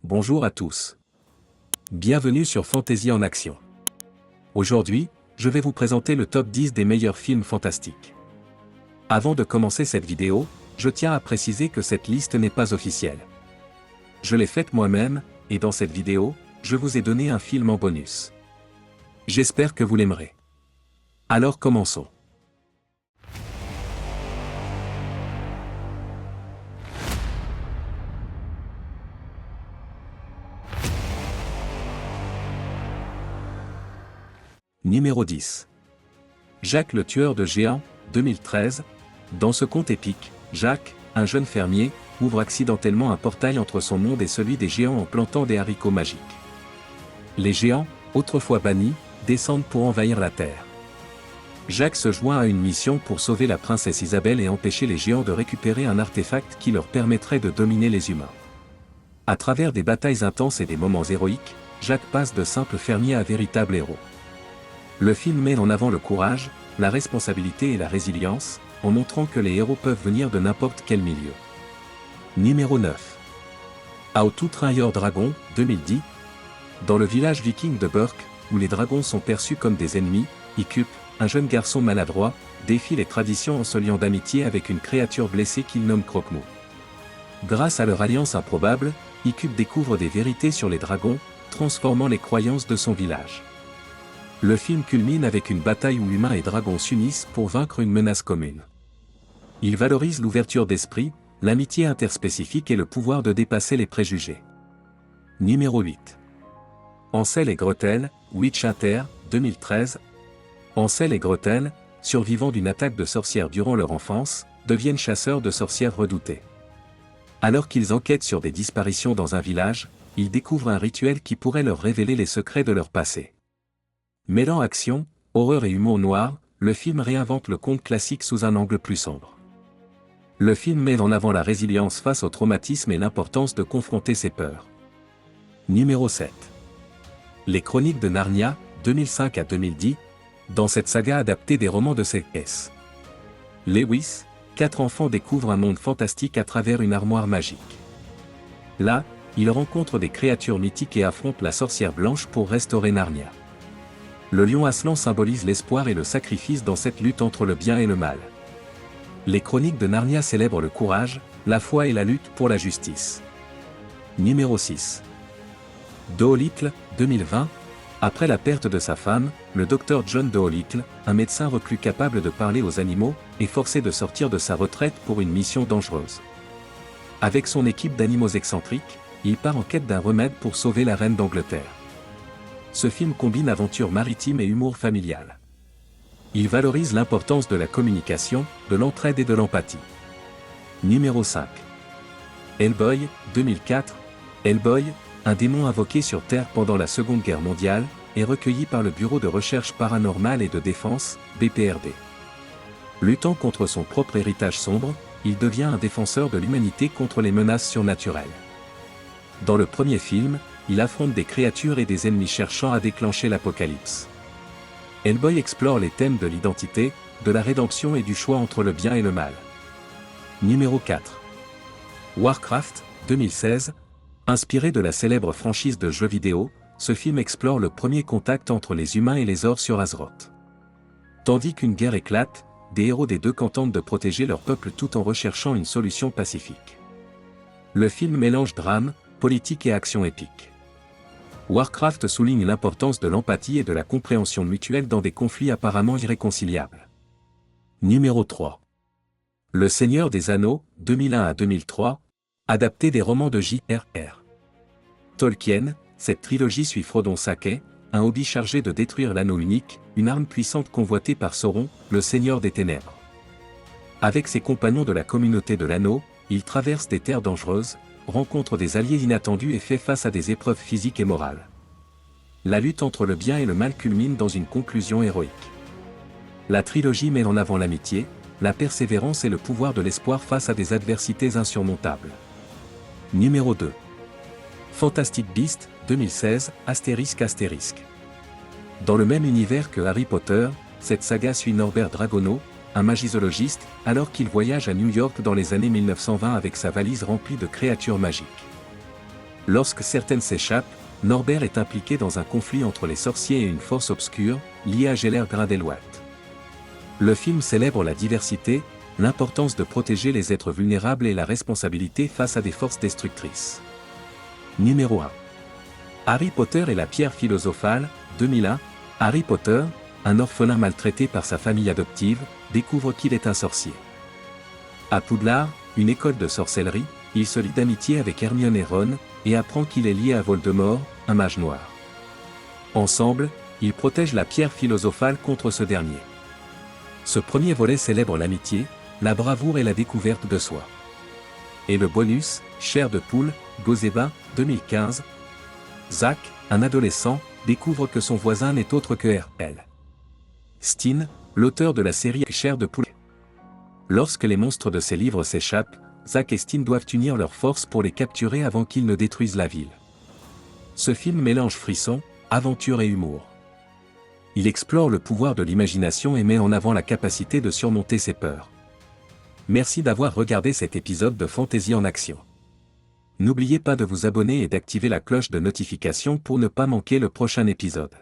Bonjour à tous. Bienvenue sur Fantasy en Action. Aujourd'hui, je vais vous présenter le top 10 des meilleurs films fantastiques. Avant de commencer cette vidéo, je tiens à préciser que cette liste n'est pas officielle. Je l'ai faite moi-même, et dans cette vidéo, je vous ai donné un film en bonus. J'espère que vous l'aimerez. Alors commençons. Numéro 10. Jacques le tueur de géants, 2013. Dans ce conte épique, Jacques, un jeune fermier, ouvre accidentellement un portail entre son monde et celui des géants en plantant des haricots magiques. Les géants, autrefois bannis, descendent pour envahir la Terre. Jacques se joint à une mission pour sauver la princesse Isabelle et empêcher les géants de récupérer un artefact qui leur permettrait de dominer les humains. À travers des batailles intenses et des moments héroïques, Jacques passe de simple fermier à véritable héros. Le film met en avant le courage, la responsabilité et la résilience, en montrant que les héros peuvent venir de n'importe quel milieu. Numéro 9. How to Train Your Dragon, 2010. Dans le village viking de Burke, où les dragons sont perçus comme des ennemis, Ikup, un jeune garçon maladroit, défie les traditions en se liant d'amitié avec une créature blessée qu'il nomme Croque-Mou. Grâce à leur alliance improbable, Ikup découvre des vérités sur les dragons, transformant les croyances de son village. Le film culmine avec une bataille où humains et dragons s'unissent pour vaincre une menace commune. Il valorise l'ouverture d'esprit, l'amitié interspécifique et le pouvoir de dépasser les préjugés. Numéro 8. Hansel et Gretel, Witch Hunter, 2013. Hansel et Gretel, survivants d'une attaque de sorcières durant leur enfance, deviennent chasseurs de sorcières redoutés. Alors qu'ils enquêtent sur des disparitions dans un village, ils découvrent un rituel qui pourrait leur révéler les secrets de leur passé. Mêlant action, horreur et humour noir, le film réinvente le conte classique sous un angle plus sombre. Le film met en avant la résilience face au traumatisme et l'importance de confronter ses peurs. Numéro 7. Les Chroniques de Narnia, 2005 à 2010. Dans cette saga adaptée des romans de C.S. Lewis, 4 enfants découvrent un monde fantastique à travers une armoire magique. Là, ils rencontrent des créatures mythiques et affrontent la sorcière blanche pour restaurer Narnia. Le lion Aslan symbolise l'espoir et le sacrifice dans cette lutte entre le bien et le mal. Les Chroniques de Narnia célèbrent le courage, la foi et la lutte pour la justice. Numéro 6. Dolittle, 2020. Après la perte de sa femme, le docteur John Dolittle, un médecin reclus capable de parler aux animaux, est forcé de sortir de sa retraite pour une mission dangereuse. Avec son équipe d'animaux excentriques, il part en quête d'un remède pour sauver la reine d'Angleterre. Ce film combine aventure maritime et humour familial. Il valorise l'importance de la communication, de l'entraide et de l'empathie. Numéro 5. Hellboy, 2004. Hellboy, un démon invoqué sur Terre pendant la Seconde Guerre mondiale, est recueilli par le Bureau de recherche paranormale et de défense, BPRD. Luttant contre son propre héritage sombre, il devient un défenseur de l'humanité contre les menaces surnaturelles. Dans le premier film, il affronte des créatures et des ennemis cherchant à déclencher l'apocalypse. Hellboy explore les thèmes de l'identité, de la rédemption et du choix entre le bien et le mal. Numéro 4. Warcraft, 2016. Inspiré de la célèbre franchise de jeux vidéo, ce film explore le premier contact entre les humains et les orcs sur Azeroth. Tandis qu'une guerre éclate, des héros des deux camps tentent de protéger leur peuple tout en recherchant une solution pacifique. Le film mélange drame, politique et action épique. Warcraft souligne l'importance de l'empathie et de la compréhension mutuelle dans des conflits apparemment irréconciliables. Numéro 3. Le Seigneur des Anneaux, 2001 à 2003, adapté des romans de J.R.R. Tolkien, cette trilogie suit Frodon Sake, un hobbit chargé de détruire l'anneau unique, une arme puissante convoitée par Sauron, le Seigneur des Ténèbres. Avec ses compagnons de la communauté de l'anneau, il traverse des terres dangereuses, rencontre des alliés inattendus et fait face à des épreuves physiques et morales. La lutte entre le bien et le mal culmine dans une conclusion héroïque. La trilogie met en avant l'amitié, la persévérance et le pouvoir de l'espoir face à des adversités insurmontables. Numéro 2. Fantastic Beasts, 2016, ****. Dans le même univers que Harry Potter, cette saga suit Norbert Dragono, un magizoologiste, alors qu'il voyage à New York dans les années 1920 avec sa valise remplie de créatures magiques. Lorsque certaines s'échappent, Norbert est impliqué dans un conflit entre les sorciers et une force obscure, liée à Geller Grindelwald. Le film célèbre la diversité, l'importance de protéger les êtres vulnérables et la responsabilité face à des forces destructrices. Numéro 1. Harry Potter et la pierre philosophale, 2001. Harry Potter, un orphelin maltraité par sa famille adoptive, découvre qu'il est un sorcier. À Poudlard, une école de sorcellerie, il se lie d'amitié avec Hermione et Ron, et apprend qu'il est lié à Voldemort, un mage noir. Ensemble, ils protègent la pierre philosophale contre ce dernier. Ce premier volet célèbre l'amitié, la bravoure et la découverte de soi. Et le bonus, chair de poule, Gozeba, 2015. Zach, un adolescent, découvre que son voisin n'est autre que R.L. Stein, l'auteur de la série Chair de poule. Lorsque les monstres de ces livres s'échappent, Zach et Stein doivent unir leurs forces pour les capturer avant qu'ils ne détruisent la ville. Ce film mélange frisson, aventure et humour. Il explore le pouvoir de l'imagination et met en avant la capacité de surmonter ses peurs. Merci d'avoir regardé cet épisode de Fantaisie en action. N'oubliez pas de vous abonner et d'activer la cloche de notification pour ne pas manquer le prochain épisode.